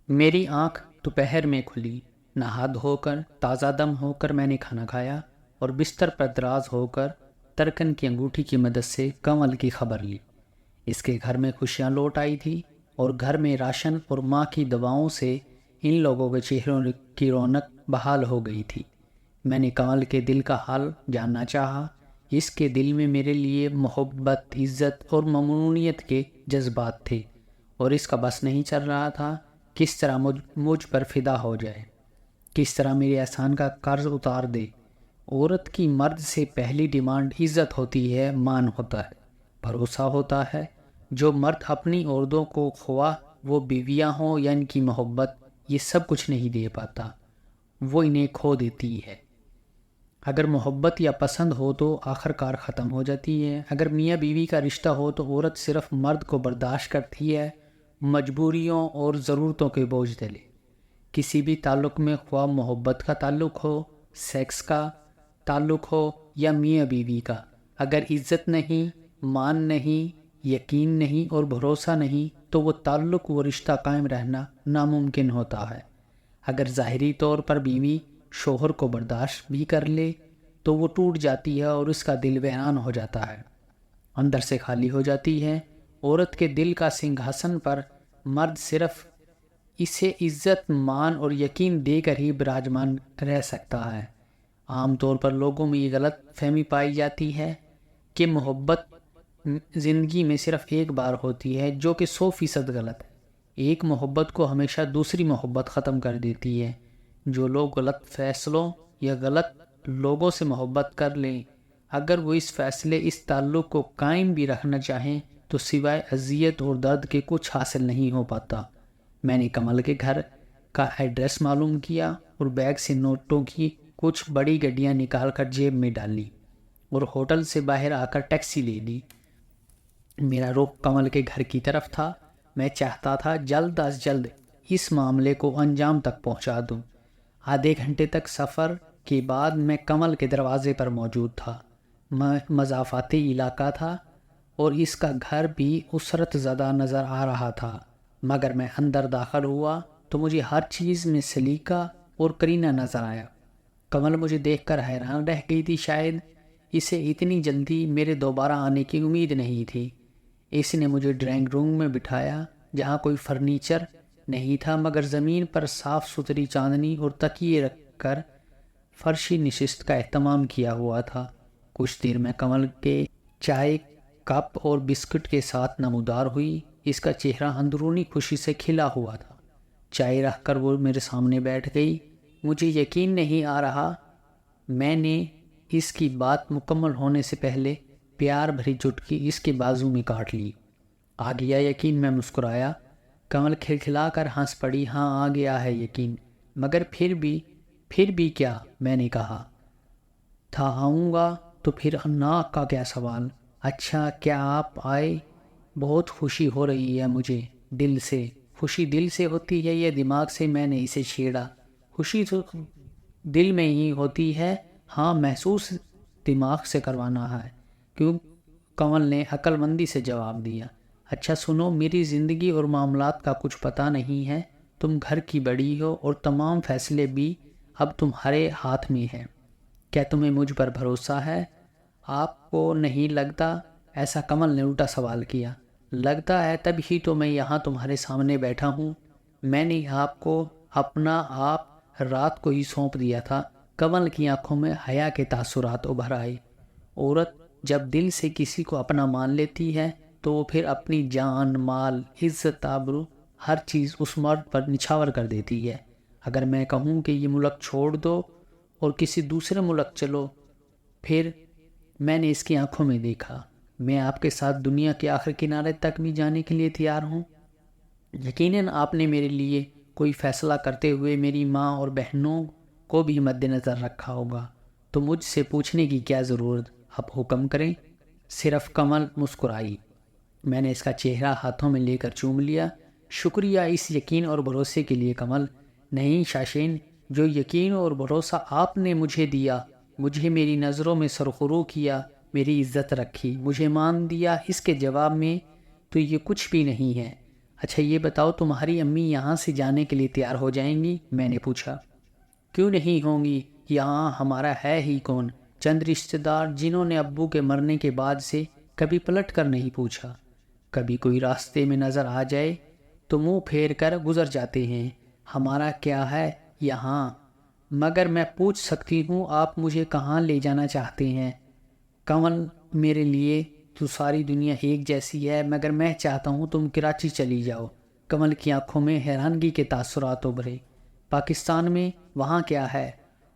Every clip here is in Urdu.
میری آنکھ دوپہر میں کھلی۔ نہا دھو کر تازہ دم ہو کر میں نے کھانا کھایا اور بستر پر دراز ہو کر ترکن کی انگوٹھی کی مدد سے کنول کی خبر لی۔ اس کے گھر میں خوشیاں لوٹ آئی تھی اور گھر میں راشن اور ماں کی دواؤں سے ان لوگوں کے چہروں کی رونق بحال ہو گئی تھی۔ میں نے کنول کے دل کا حال جاننا چاہا۔ اس کے دل میں میرے لیے محبت، عزت اور ممنونیت کے جذبات تھے، اور اس کا بس نہیں چل رہا تھا کس طرح مجھ پر فدا ہو جائے، کس طرح میرے احسان کا قرض اتار دے۔ عورت کی مرد سے پہلی ڈیمانڈ عزت ہوتی ہے، مان ہوتا ہے، بھروسہ ہوتا ہے۔ جو مرد اپنی عورتوں کو، خواہ وہ بیویاں ہوں یا ان کی محبت، یہ سب کچھ نہیں دے پاتا، وہ انہیں کھو دیتی ہے۔ اگر محبت یا پسند ہو تو آخر کار ختم ہو جاتی ہے۔ اگر میاں بیوی کا رشتہ ہو تو عورت صرف مرد کو برداشت کرتی ہے، مجبوریوں اور ضرورتوں کے بوجھ تلے۔ کسی بھی تعلق میں، خواہ محبت کا تعلق ہو، سیکس کا تعلق ہو یا میاں بیوی کا، اگر عزت نہیں، مان نہیں، یقین نہیں اور بھروسہ نہیں تو وہ تعلق، وہ رشتہ قائم رہنا ناممکن ہوتا ہے۔ اگر ظاہری طور پر بیوی شوہر کو برداشت بھی کر لے تو وہ ٹوٹ جاتی ہے اور اس کا دل ویران ہو جاتا ہے، اندر سے خالی ہو جاتی ہے۔ عورت کے دل کا سنگھاسن پر مرد صرف اسے عزت، مان اور یقین دے کر ہی براجمان رہ سکتا ہے۔ عام طور پر لوگوں میں یہ غلط فہمی پائی جاتی ہے کہ محبت زندگی میں صرف ایک بار ہوتی ہے، جو کہ 100% غلط ہے۔ ایک محبت کو ہمیشہ دوسری محبت ختم کر دیتی ہے۔ جو لوگ غلط فیصلوں یا غلط لوگوں سے محبت کر لیں، اگر وہ اس فیصلے، اس تعلق کو قائم بھی رکھنا چاہیں تو سوائے اذیت اور درد کے کچھ حاصل نہیں ہو پاتا۔ میں نے کنول کے گھر کا ایڈریس معلوم کیا اور بیگ سے نوٹوں کی کچھ بڑی گڈیاں نکال کر جیب میں ڈالی اور ہوٹل سے باہر آ کر ٹیکسی لے لی۔ میرا رخ کنول کے گھر کی طرف تھا۔ میں چاہتا تھا جلد از جلد اس معاملے کو انجام تک پہنچا دوں۔ آدھے گھنٹے تک سفر کے بعد میں کنول کے دروازے پر موجود تھا۔ مضافاتی علاقہ تھا اور اس کا گھر بھی اسرت زدہ نظر آ رہا تھا، مگر میں اندر داخل ہوا تو مجھے ہر چیز میں سلیقہ اور کرینہ نظر آیا۔ کنول مجھے دیکھ کر حیران رہ گئی تھی، شاید اسے اتنی جلدی میرے دوبارہ آنے کی امید نہیں تھی۔ اس نے مجھے ڈرائنگ روم میں بٹھایا جہاں کوئی فرنیچر نہیں تھا مگر زمین پر صاف ستھری چاندنی اور تکیے رکھ کر فرشی نشست کا اہتمام کیا ہوا تھا۔ کچھ دیر میں کنول کے چائے کپ اور بسکٹ کے ساتھ نمودار ہوئی۔ اس کا چہرہ اندرونی خوشی سے کھلا ہوا تھا۔ چائے رکھ کر وہ میرے سامنے بیٹھ گئی۔ مجھے یقین نہیں آ رہا، میں نے اس کی بات مکمل ہونے سے پہلے پیار بھری چٹکی اس کے بازو میں کاٹ لی۔ آ گیا یقین، میں مسکرایا۔ کنول کھلکھلا کر ہنس پڑی۔ ہاں، آ گیا ہے یقین، مگر پھر بھی کیا؟ میں نے کہا تھا آؤں گا، تو پھر نہ کا کیا سوال؟ اچھا، کیا آپ آئے؟ بہت خوشی ہو رہی ہے مجھے، دل سے۔ خوشی دل سے ہوتی ہے یا دماغ سے؟ میں نے اسے چھیڑا۔ خوشی تو دل میں ہی ہوتی ہے، ہاں، محسوس دماغ سے کروانا ہے۔ کیوں؟ کنول نے عقل مندی سے جواب دیا۔ اچھا سنو، میری زندگی اور معاملات کا کچھ پتہ نہیں ہے۔ تم گھر کی بڑی ہو اور تمام فیصلے بھی اب تمہارے ہاتھ میں ہیں۔ کیا تمہیں مجھ پر بھروسہ ہے؟ آپ کو نہیں لگتا؟ ایسا کنول نے الٹا سوال کیا۔ لگتا ہے، تب ہی تو میں یہاں تمہارے سامنے بیٹھا ہوں۔ میں نے آپ کو اپنا آپ رات کو ہی سونپ دیا تھا۔ کنول کی آنکھوں میں حیا کے تاثرات ابھر آئے۔ عورت جب دل سے کسی کو اپنا مان لیتی ہے تو وہ پھر اپنی جان، مال، عزت، آبرو، ہر چیز اس مرد پر نچھاور کر دیتی ہے۔ اگر میں کہوں کہ یہ ملک چھوڑ دو اور کسی دوسرے ملک چلو، پھر؟ میں نے اس کی آنکھوں میں دیکھا۔ میں آپ کے ساتھ دنیا کے آخر کنارے تک بھی جانے کے لیے تیار ہوں۔ یقیناً آپ نے میرے لیے کوئی فیصلہ کرتے ہوئے میری ماں اور بہنوں کو بھی مد نظر رکھا ہوگا، تو مجھ سے پوچھنے کی کیا ضرورت؟ آپ حکم کریں۔ صرف کنول مسکرائی۔ میں نے اس کا چہرہ ہاتھوں میں لے کر چوم لیا۔ شکریہ اس یقین اور بھروسے کے لیے کنول۔ نہیں شاشین، جو یقین اور بھروسہ آپ نے مجھے دیا، مجھے میری نظروں میں سرخرو کیا، میری عزت رکھی، مجھے مان دیا، اس کے جواب میں تو یہ کچھ بھی نہیں ہے۔ اچھا یہ بتاؤ تمہاری امی یہاں سے جانے کے لیے تیار ہو جائیں گی؟ میں نے پوچھا۔ کیوں نہیں ہوں گی، یہاں ہمارا ہے ہی کون؟ چند رشتہ دار جنہوں نے ابو کے مرنے کے بعد سے کبھی پلٹ کر نہیں پوچھا۔ کبھی کوئی راستے میں نظر آ جائے تو منہ پھیر کر گزر جاتے ہیں۔ ہمارا کیا ہے یہاں؟ مگر میں پوچھ سکتی ہوں آپ مجھے کہاں لے جانا چاہتے ہیں؟ کنول، میرے لیے تو ساری دنیا ایک جیسی ہے، مگر میں چاہتا ہوں تم کراچی چلی جاؤ۔ کنول کی آنکھوں میں حیرانگی کے تاثرات ابھرے۔ پاکستان میں وہاں کیا ہے؟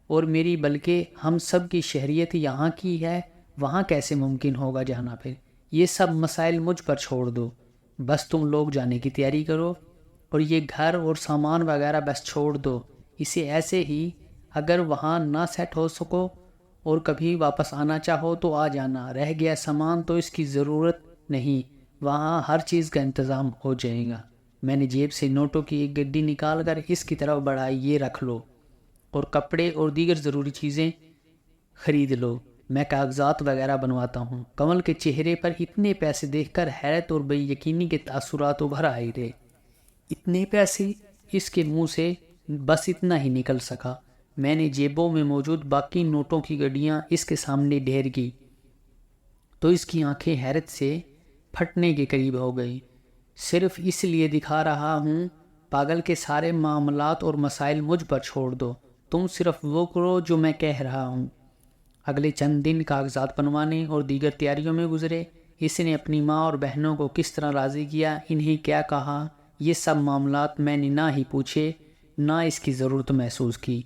اور میری بلکہ ہم سب کی شہریت یہاں کی ہے، وہاں کیسے ممکن ہوگا جانا؟ پھر یہ سب مسائل مجھ پر چھوڑ دو، بس تم لوگ جانے کی تیاری کرو، اور یہ گھر اور سامان وغیرہ بس چھوڑ دو اسے ایسے ہی۔ اگر وہاں نہ سیٹ ہو سکو اور کبھی واپس آنا چاہو تو آ جانا، رہ گیا سامان تو اس کی ضرورت نہیں، وہاں ہر چیز کا انتظام ہو جائے گا۔ میں نے جیب سے نوٹوں کی ایک گڈی نکال کر اس کی طرف بڑھائی۔ یہ رکھ لو، اور کپڑے اور دیگر ضروری چیزیں خرید لو، میں کاغذات وغیرہ بنواتا ہوں۔ کنول کے چہرے پر اتنے پیسے دیکھ کر حیرت اور بے یقینی کے تاثرات ابھر آئے تھے۔ اتنے پیسے؟ اس کے منہ سے بس اتنا ہی نکل سکا۔ میں نے جیبوں میں موجود باقی نوٹوں کی گڈیاں اس کے سامنے ڈھیر کی تو اس کی آنکھیں حیرت سے پھٹنے کے قریب ہو گئی۔ صرف اس لیے دکھا رہا ہوں، پاگل کے سارے معاملات اور مسائل مجھ پر چھوڑ دو، تم صرف وہ کرو جو میں کہہ رہا ہوں۔ اگلے چند دن کاغذات بنوانے اور دیگر تیاریوں میں گزرے۔ اس نے اپنی ماں اور بہنوں کو کس طرح راضی کیا، انہیں کیا کہا، یہ سب معاملات میں نے نہ ہی پوچھے نہ اس کی ضرورت محسوس کی۔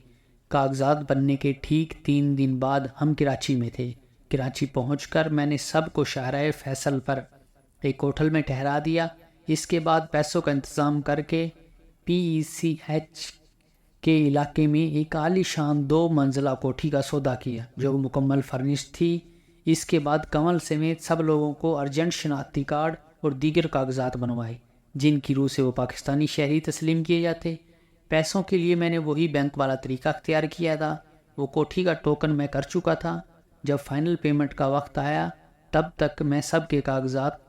کاغذات بننے کے ٹھیک 3 دن بعد ہم کراچی میں تھے۔ کراچی پہنچ کر میں نے سب کو شاہراہ فیصل پر ایک ہوٹل میں ٹھہرا دیا۔ اس کے بعد پیسوں کا انتظام کر کے PECH کے علاقے میں ایک عالی شان 2 منزلہ کوٹھی کا سودا کیا جو مکمل فرنشڈ تھی۔ اس کے بعد کنول سمیت سب لوگوں کو ارجنٹ شناختی کارڈ اور دیگر کاغذات بنوائے جن کی روح سے وہ پاکستانی شہری تسلیم کیے جاتے۔ پیسوں کے لیے میں نے وہی بینک والا طریقہ اختیار کیا تھا۔ وہ کوٹھی کا ٹوکن میں کر چکا تھا۔ جب فائنل پیمنٹ کا وقت آیا تب تک میں سب کے کاغذات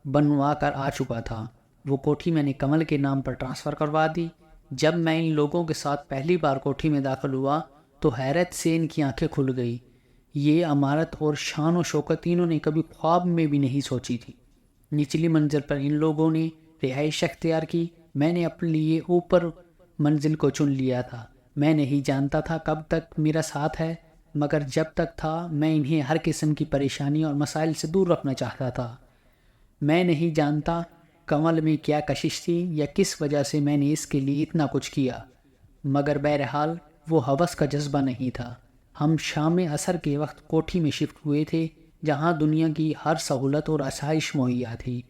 بنوا کر آ چکا تھا۔ وہ کوٹھی میں نے کنول کے نام پر ٹرانسفر کروا دی۔ جب میں ان لوگوں کے ساتھ پہلی بار کوٹھی میں داخل ہوا تو حیرت سے ان کی آنکھیں کھل گئی۔ یہ عمارت اور شان و شوکت انہوں نے کبھی خواب میں بھی نہیں سوچی تھی۔ نچلی منزل پر ان لوگوں نے رہائش اختیار کی۔ میں نے اپنے لیے اوپر منزل کو چن لیا تھا۔ میں نہیں جانتا تھا کب تک میرا ساتھ ہے، مگر جب تک تھا میں انہیں ہر قسم کی پریشانی اور مسائل سے دور رکھنا چاہتا تھا۔ میں نہیں جانتا کنول میں کیا کشش تھی یا کس وجہ سے میں نے اس کے لیے اتنا کچھ کیا، مگر بہرحال وہ ہوس کا جذبہ نہیں تھا۔ ہم شام عصر کے وقت کوٹھی میں شفٹ ہوئے تھے جہاں دنیا کی ہر سہولت اور آسائش مہیا تھی۔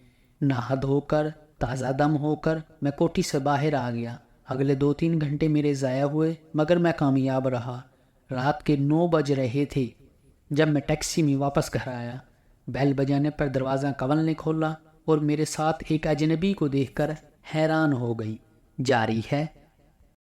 نہا دھو کر تازہ دم ہو کر میں کوٹھی سے باہر آ گیا۔ اگلے 2-3 گھنٹے میرے ضائع ہوئے مگر میں کامیاب رہا۔ رات کے 9 بج رہے تھے جب میں ٹیکسی میں واپس گھر آیا۔ بیل بجانے پر دروازہ کنول نے کھولا اور میرے ساتھ ایک اجنبی کو دیکھ کر حیران ہو گئی۔ جاری ہے